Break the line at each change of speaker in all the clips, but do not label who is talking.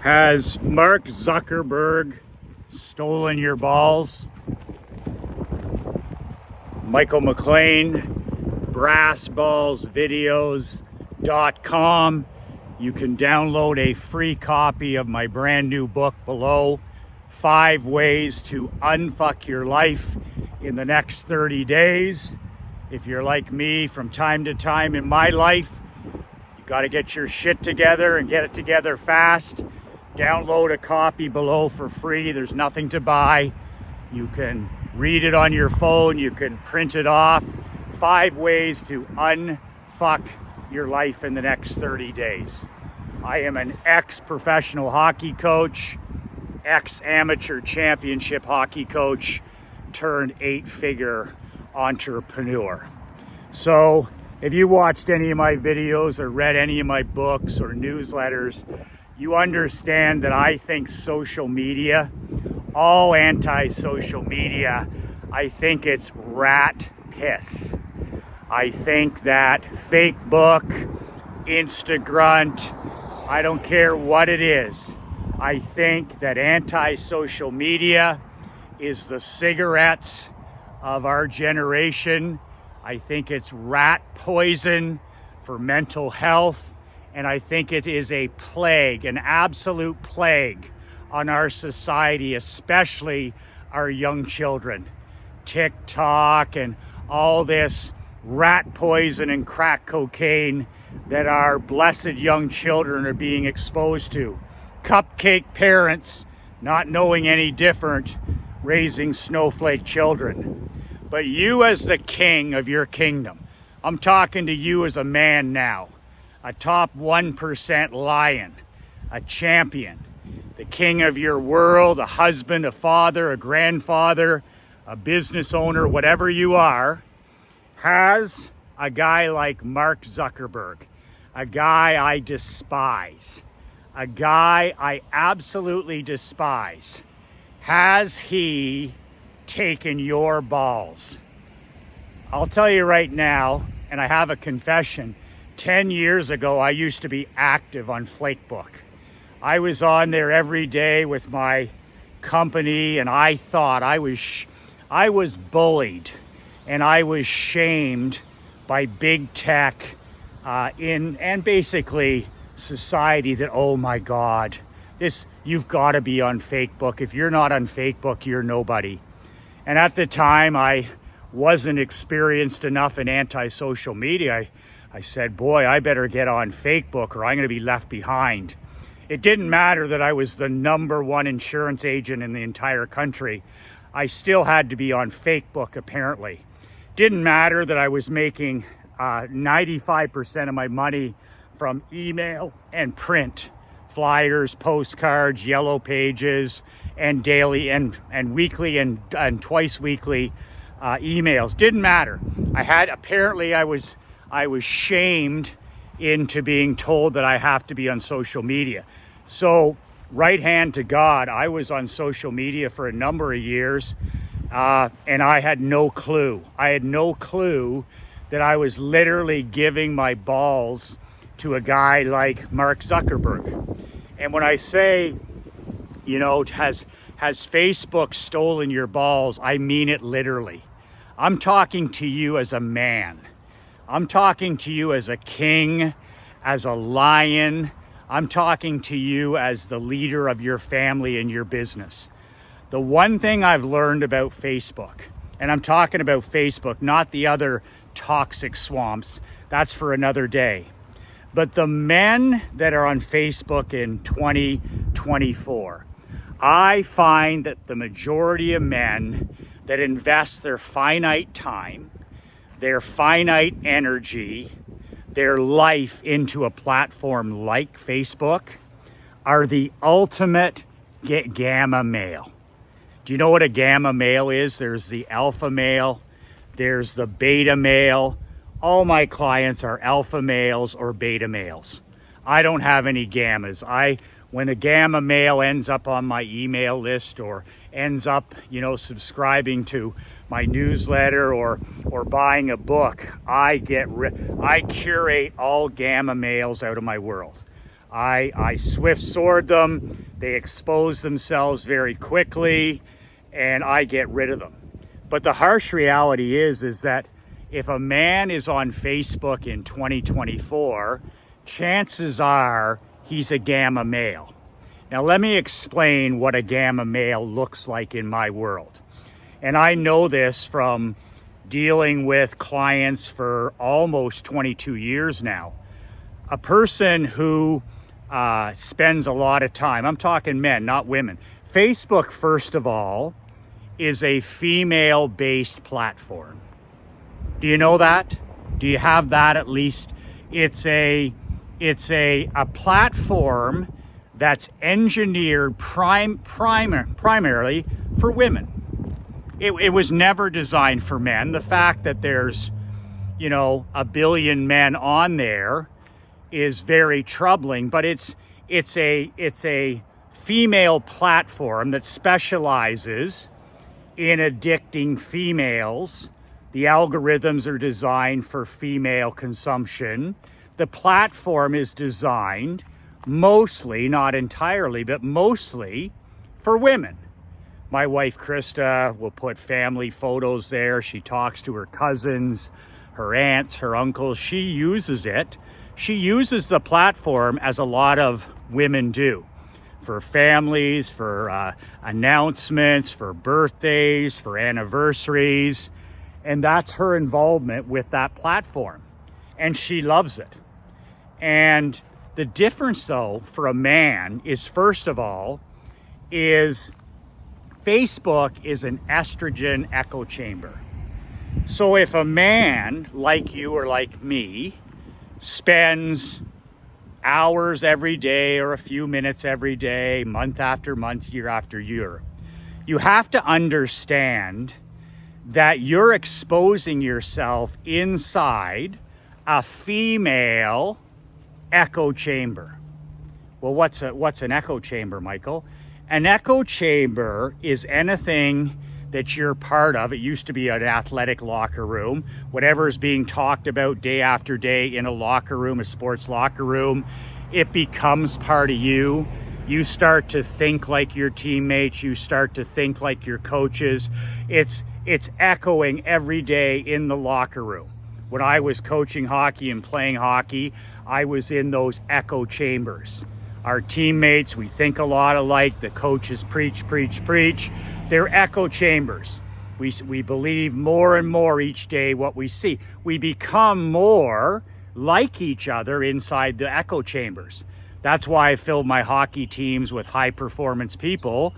Has Mark Zuckerberg stolen your balls? Michael McLean, brassballsvideos.com. You can download a free copy of my brand new book below, 5 Ways to Unfuck Your Life in the Next 30 Days. If you're like me, from time to time in my life, you got to get your shit together and get it together fast. Download a copy below for free. There's nothing to buy. You can read it on your phone. You can print it off. 5 ways to unfuck your life in the next 30 days. I am an ex-professional hockey coach, ex-amateur championship hockey coach, turned 8-figure entrepreneur. So if you watched any of my videos or read any of my books or newsletters, you understand that I think social media, all anti-social media, I think it's rat piss. I think that Fakebook, Instagrunt, I don't care what it is. I think that anti-social media is the cigarettes of our generation. I think it's rat poison for mental health. And I think it is a plague, an absolute plague on our society, especially our young children. TikTok and all this rat poison and crack cocaine that our blessed young children are being exposed to. Cupcake parents not knowing any different, raising snowflake children. But you as the king of your kingdom, I'm talking to you as a man now. A top 1% lion, a champion, the king of your world, a husband, a father, a grandfather, a business owner, whatever you are, has a guy like Mark Zuckerberg, a guy I despise, a guy I absolutely despise. Has he taken your balls? I'll tell you right now, and I have a confession. 10 years ago, I used to be active on Fakebook. I was on there every day with my company, and I thought I was bullied and I was shamed by big tech and basically society that, oh my God, you've got to be on Fakebook. If you're not on Fakebook, you're nobody. And at the time, I wasn't experienced enough in anti-social media. I said, boy, I better get on Fakebook or I'm going to be left behind. It didn't matter that I was the #1 insurance agent in the entire country. I still had to be on Fakebook, apparently. Didn't matter that I was making 95% of my money from email and print, flyers, postcards, yellow pages, and daily and weekly and twice weekly emails. Didn't matter. I was shamed into being told that I have to be on social media. So right hand to God, I was on social media for a number of years and I had no clue. I had no clue that I was literally giving my balls to a guy like Mark Zuckerberg. And when I say, has Facebook stolen your balls, I mean it literally. I'm talking to you as a man. I'm talking to you as a king, as a lion. I'm talking to you as the leader of your family and your business. The one thing I've learned about Facebook, and I'm talking about Facebook, not the other toxic swamps, that's for another day. But the men that are on Facebook in 2024, I find that the majority of men that invest their finite time, their finite energy, their life into a platform like Facebook are the ultimate gamma male. Do you know what a gamma male is? There's the alpha male, there's the beta male. All my clients are alpha males or beta males. I don't have any gammas. When a gamma male ends up on my email list or ends up, subscribing to my newsletter or buying a book, I curate all gamma males out of my world. I swift sword them. They expose themselves very quickly, and I get rid of them. But the harsh reality is that if a man is on Facebook in 2024, chances are he's a gamma male. Now, let me explain what a gamma male looks like in my world. And I know this from dealing with clients for almost 22 years now. A person who spends a lot of time, I'm talking men, not women. Facebook, first of all, is a female-based platform. Do you know that? Do you have that at least? It's a platform that's engineered primarily for women. It was never designed for men. The fact that there's, a billion men on there is very troubling, but it's a female platform that specializes in addicting females. The algorithms are designed for female consumption. The platform is designed mostly, not entirely, but mostly for women. My wife, Krista, will put family photos there. She talks to her cousins, her aunts, her uncles. She uses it. She uses the platform as a lot of women do, for families, for announcements, for birthdays, for anniversaries. And that's her involvement with that platform. And she loves it. And the difference, though, for a man is, first of all, is Facebook is an estrogen echo chamber. So if a man like you or like me spends hours every day or a few minutes every day, month after month, year after year, you have to understand that you're exposing yourself inside a female echo chamber. Well, what's an echo chamber, Michael? An echo chamber is anything that you're part of. It used to be an athletic locker room. Whatever is being talked about day after day in a locker room, a sports locker room, it becomes part of you. You start to think like your teammates. You start to think like your coaches. It's echoing every day in the locker room. When I was coaching hockey and playing hockey, I was in those echo chambers. Our teammates, we think a lot alike. The coaches preach. They're echo chambers. We believe more and more each day what we see. We become more like each other inside the echo chambers. That's why I filled my hockey teams with high performance people,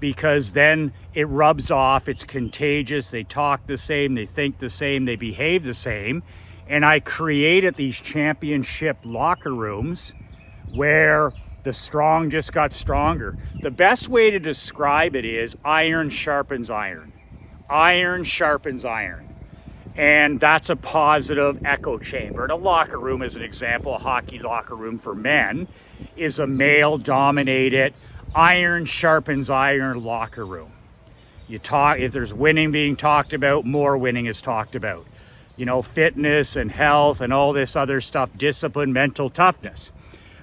because then it rubs off, it's contagious, they talk the same, they think the same, they behave the same. And I created these championship locker rooms where the strong just got stronger. The best way to describe it is iron sharpens iron. Iron sharpens iron. And that's a positive echo chamber. And a locker room, as an example, a hockey locker room for men, is a male-dominated, iron sharpens iron locker room. You talk, if there's winning being talked about, more winning is talked about. Fitness and health and all this other stuff, discipline, mental toughness.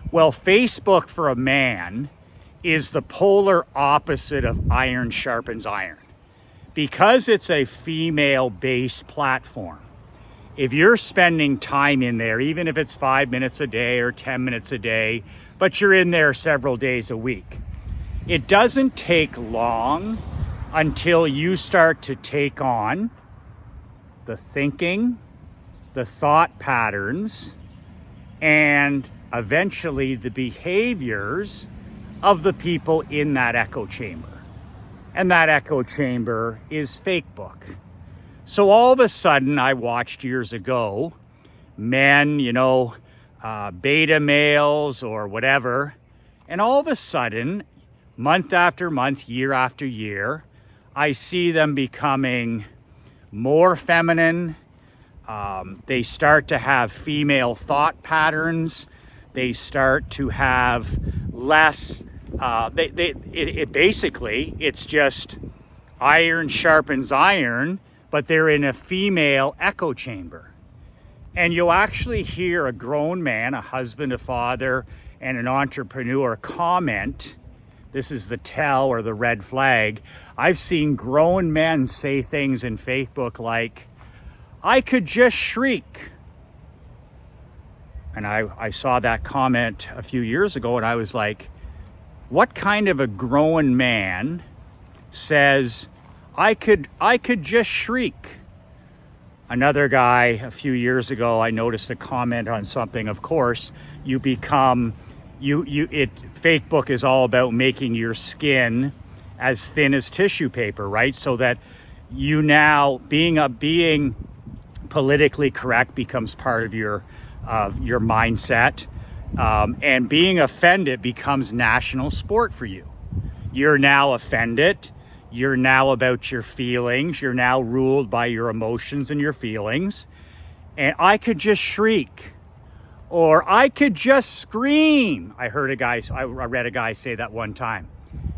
Well, Facebook for a man is the polar opposite of iron sharpens iron. Because it's a female-based platform, if you're spending time in there, even if it's 5 minutes a day or 10 minutes a day, but you're in there several days a week, it doesn't take long until you start to take on the thinking, the thought patterns, and eventually the behaviors of the people in that echo chamber. And that echo chamber is Fakebook. So all of a sudden, I watched years ago, men, beta males or whatever, and all of a sudden, month after month, year after year, I see them becoming more feminine. They start to have female thought patterns. They start to have less. Basically, it's just iron sharpens iron, but they're in a female echo chamber. And you'll actually hear a grown man, a husband, a father, and an entrepreneur comment, this is the tell or the red flag. I've seen grown men say things in Facebook like, I could just shriek. And I saw that comment a few years ago and I was like, what kind of a grown man says, I could just shriek? Another guy a few years ago, I noticed a comment on something. Of course, Fakebook is all about making your skin as thin as tissue paper, right? So that you now being politically correct becomes part of your mindset, and being offended becomes national sport for you. You're now offended. You're now about your feelings. You're now ruled by your emotions and your feelings. And I could just shriek, or I could just scream. I read a guy say that one time,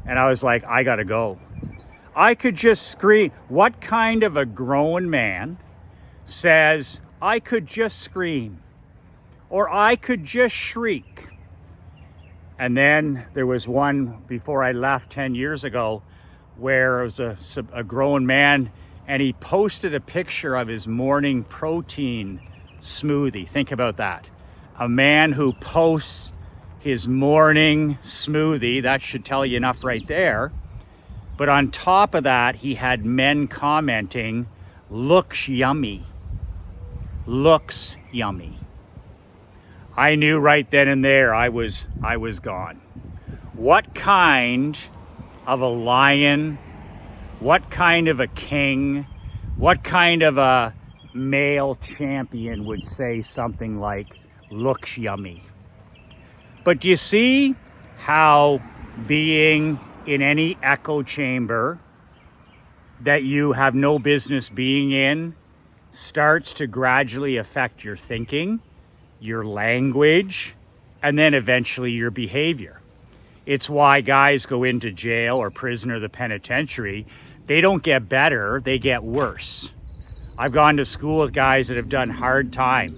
and I was like, I gotta go. I could just scream. What kind of a grown man says, I could just scream, or I could just shriek? And then there was one before I left 10 years ago where it was a grown man, and he posted a picture of his morning protein smoothie. Think about that. A man who posts his morning smoothie, that should tell you enough right there. But on top of that, he had men commenting, looks yummy. Looks yummy. I knew right then and there I was gone. What kind of a lion, what kind of a king, what kind of a male champion would say something like, looks yummy? But do you see how being in any echo chamber that you have no business being in starts to gradually affect your thinking, your language, and then eventually your behavior? It's why guys go into jail or prison or the penitentiary. They don't get better, they get worse. I've gone to school with guys that have done hard time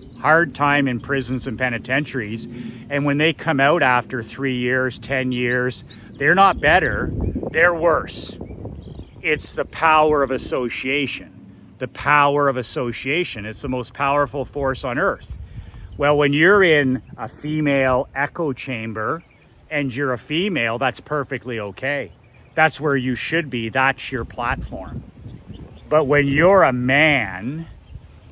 in prisons and penitentiaries. And when they come out after 3 years, 10 years, they're not better, they're worse. It's the power of association. The power of association. It's the most powerful force on earth. Well, when you're in a female echo chamber and you're a female, that's perfectly okay. That's where you should be. That's your platform. But when you're a man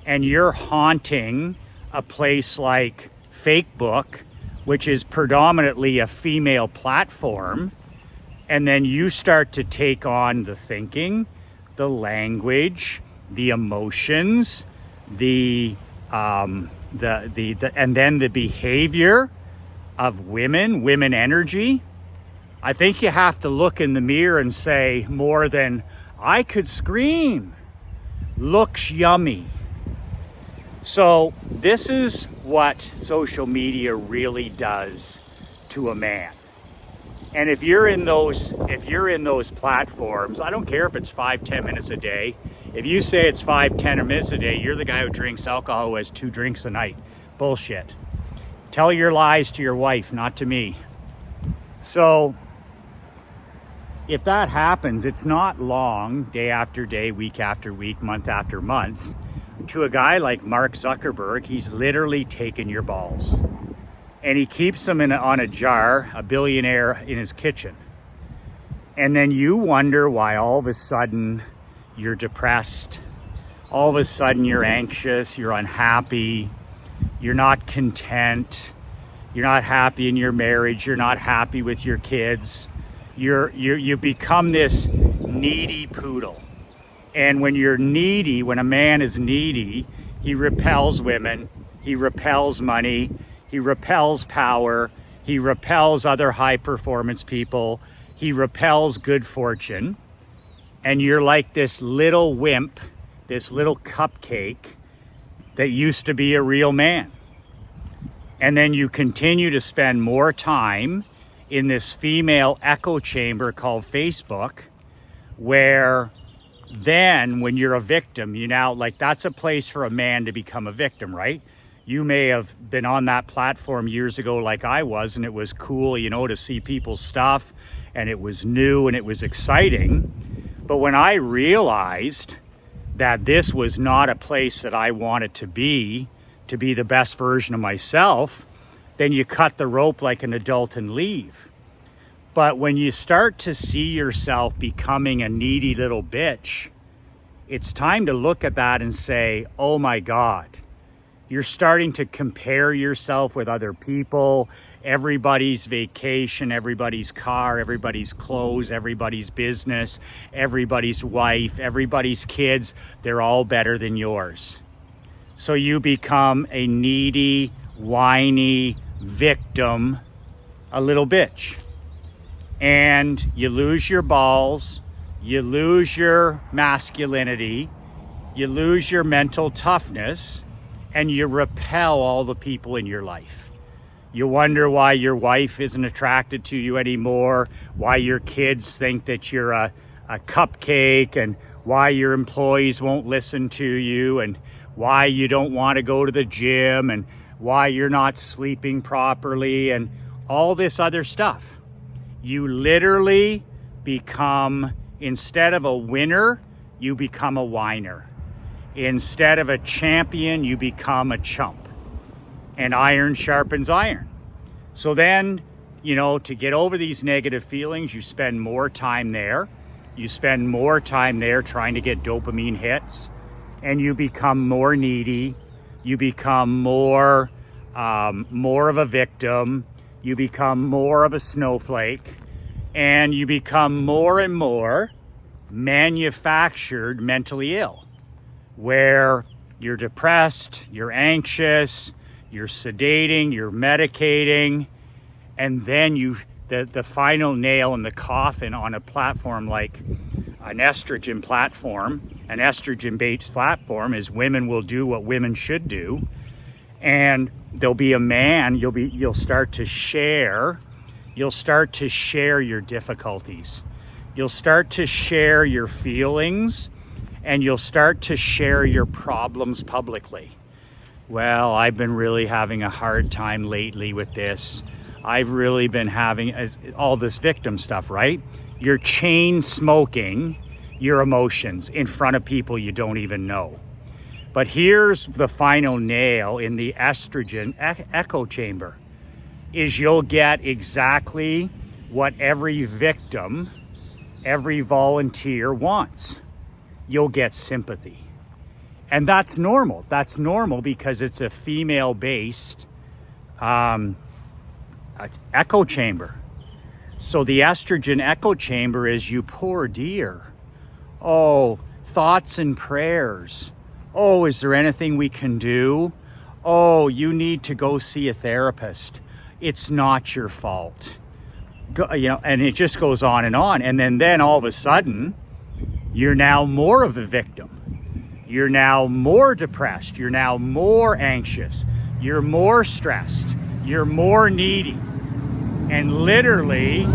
and you're haunting a place like Fakebook, which is predominantly a female platform, and then you start to take on the thinking, the language, the emotions, and then the behavior of women energy, I think you have to look in the mirror and say more than, I could scream, looks yummy. So this is what social media really does to a man. And if you're in those platforms, I don't care if it's 5-10 minutes a day. If you say it's 5-10 minutes a day, you're the guy who drinks alcohol, who has 2 drinks a night. Bullshit. Tell your lies to your wife, not to me. So if that happens, it's not long, day after day, week after week, month after month, to a guy like Mark Zuckerberg. He's literally taken your balls. And he keeps them on a jar, a billionaire, in his kitchen. And then you wonder why all of a sudden you're depressed. All of a sudden you're anxious, you're unhappy, you're not content, you're not happy in your marriage, you're not happy with your kids. You become this needy poodle. And when you're needy, when a man is needy, he repels women, he repels money, he repels power, he repels other high performance people, he repels good fortune. And you're like this little wimp, this little cupcake that used to be a real man. And then you continue to spend more time in this female echo chamber called Facebook, where then when you're a victim, that's a place for a man to become a victim, right? You may have been on that platform years ago like I was, and it was cool, to see people's stuff, and it was new and it was exciting. But when I realized that this was not a place that I wanted to be the best version of myself, then you cut the rope like an adult and leave. But when you start to see yourself becoming a needy little bitch, it's time to look at that and say, oh my God, you're starting to compare yourself with other people, everybody's vacation, everybody's car, everybody's clothes, everybody's business, everybody's wife, everybody's kids. They're all better than yours. So you become a needy, whiny victim, a little bitch. And you lose your balls, you lose your masculinity, you lose your mental toughness, and you repel all the people in your life. You wonder why your wife isn't attracted to you anymore, why your kids think that you're a cupcake, and why your employees won't listen to you, and why you don't want to go to the gym, and why you're not sleeping properly, and all this other stuff. You literally become, instead of a winner, you become a whiner. Instead of a champion, you become a chump. And iron sharpens iron. So then, to get over these negative feelings, you spend more time there. You spend more time there trying to get dopamine hits, and you become more needy. You become more of a victim. You become more of a snowflake, and you become more and more manufactured mentally ill, where you're depressed, you're anxious, you're sedating, you're medicating, and then the final nail in the coffin on a platform like an estrogen platform, an estrogen-based platform, is women will do what women should do, and there'll be a man, you'll start to share your difficulties. You'll start to share your feelings, and you'll start to share your problems publicly. Well, I've been really having a hard time lately with this. I've really been having all this victim stuff, right? You're chain smoking your emotions in front of people you don't even know. But here's the final nail in the estrogen echo chamber, is you'll get exactly what every victim, every volunteer wants. You'll get sympathy. And that's normal. That's normal because it's a female-based echo chamber. So the estrogen echo chamber is, you poor dear. Oh, thoughts and prayers. Oh, is there anything we can do? Oh, you need to go see a therapist. It's not your fault. And it just goes on. And then all of a sudden, you're now more of a victim. You're now more depressed. You're now more anxious. You're more stressed. You're more needy. And literally,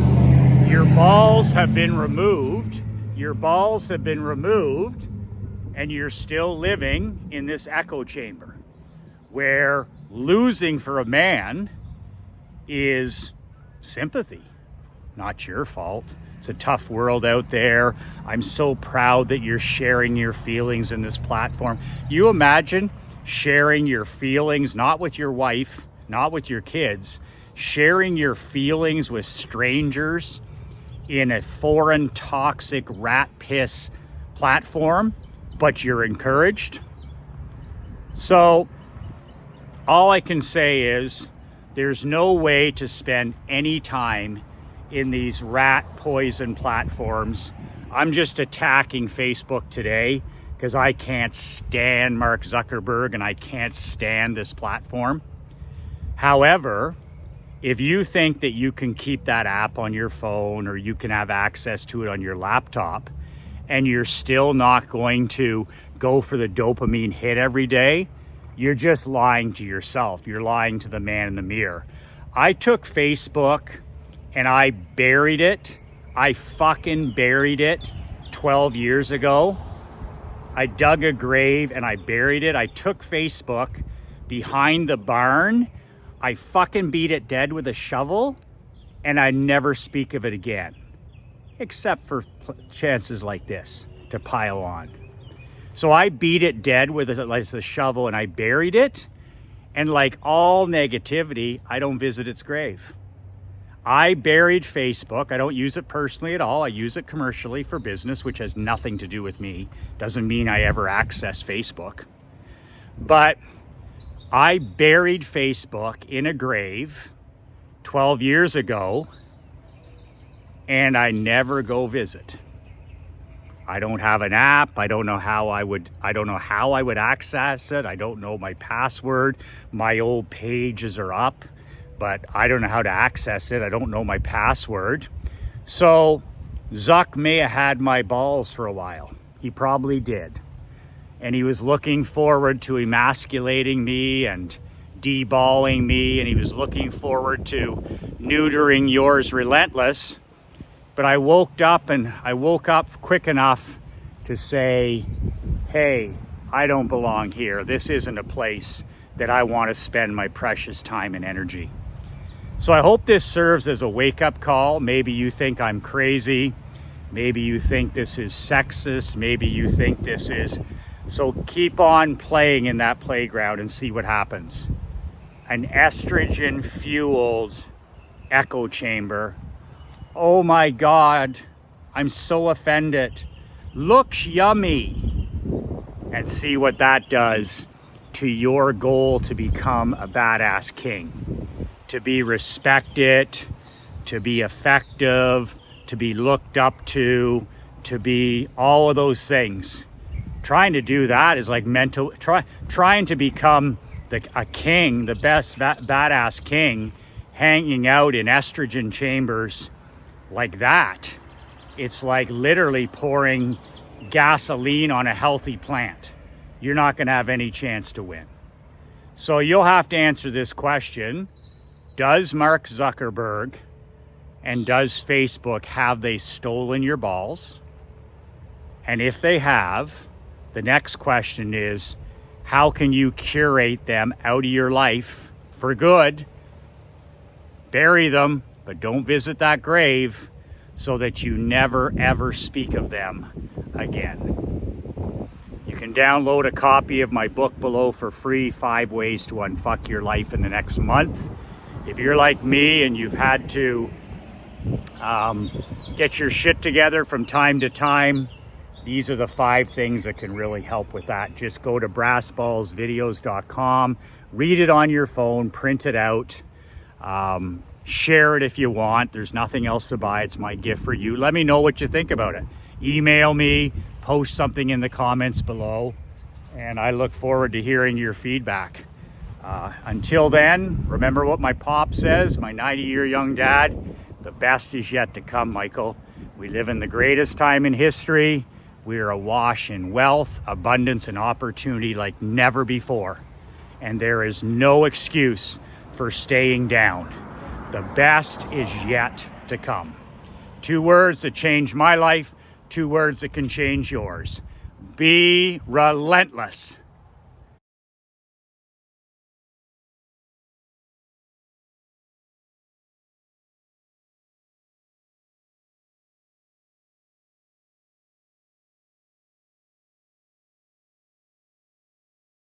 your balls have been removed. Your balls have been removed, and you're still living in this echo chamber where losing for a man is sympathy, not your fault. It's a tough world out there. I'm so proud that you're sharing your feelings in this platform. You imagine sharing your feelings, not with your wife, not with your kids, sharing your feelings with strangers in a foreign, toxic, rat piss platform, but you're encouraged. So all I can say is there's no way to spend any time in these rat poison platforms. I'm just attacking Facebook today because I can't stand Mark Zuckerberg and I can't stand this platform. However, if you think that you can keep that app on your phone or you can have access to it on your laptop and you're still not going to go for the dopamine hit every day, you're just lying to yourself. You're lying to the man in the mirror. I took Facebook and I buried it. I fucking buried it 12 years ago. I dug a grave and I buried it. I took Facebook behind the barn. I fucking beat it dead with a shovel, and I never speak of it again, except for chances like this to pile on. So I beat it dead with a shovel, and I buried it. And like all negativity, I don't visit its grave. I buried Facebook. I don't use it personally at all. I use it commercially for business, which has nothing to do with me. Doesn't mean I ever access Facebook. But I buried Facebook in a grave 12 years ago, and I never go visit. I don't have an app. I don't know how I would access it. I don't know my password. My old pages are up, but I don't know how to access it. I don't know my password. So Zuck may have had my balls for a while. He probably did. And he was looking forward to emasculating me and deballing me, and he was looking forward to neutering yours relentless. But I woke up quick enough to say, hey, I don't belong here. This isn't a place that I want to spend my precious time and energy. So I hope this serves as a wake-up call. Maybe you think I'm crazy. Maybe you think this is sexist. Maybe you think this is... So keep on playing in that playground and see what happens. An estrogen-fueled echo chamber. Oh my God, I'm so offended. Looks yummy. And see what that does to your goal to become a badass king. To be respected, to be effective, to be looked up to be all of those things. Trying to do that is like trying to become a king, the best badass king, hanging out in estrogen chambers like that. It's like literally pouring gasoline on a healthy plant. You're not going to have any chance to win. So you'll have to answer this question. Does Mark Zuckerberg and does Facebook, have they stolen your balls? And if they have, the next question is, how can you curate them out of your life for good? Bury them, but don't visit that grave so that you never ever speak of them again. You can download a copy of my book below for free, 5 Ways to Unfuck Your Life in the Next Month. If you're like me and you've had to get your shit together from time to time, these are the 5 things that can really help with that. Just go to brassballsvideos.com, read it on your phone, print it out, share it if you want. There's nothing else to buy. It's my gift for you. Let me know what you think about it. Email me, post something in the comments below, and I look forward to hearing your feedback. Until then, remember what my pop says, my 90-year young dad, the best is yet to come, Michael. We live in the greatest time in history. We are awash in wealth, abundance, and opportunity like never before. And there is no excuse for staying down. The best is yet to come. 2 words that changed my life, 2 words that can change yours. Be relentless.